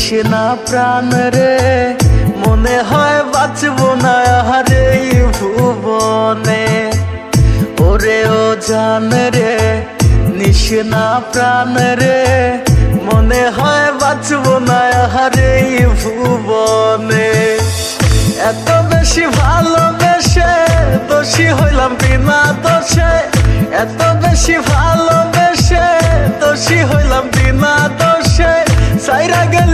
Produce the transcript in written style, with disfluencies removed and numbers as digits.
নিশনা প্রাণ রে, মনে হয় বাঁচবো না হারে ভুবনে। ওরে ও জান রে, নিশনা প্রাণ রে, মনে হয় বাঁচবো না হারে ভুবনে। এত বেশি ভালোবেসে দোষী হইলাম বিনা দোষে, এত বেশি ভালোবেসে দোষী হইলাম বিনা দোষে। সাইরা গেলি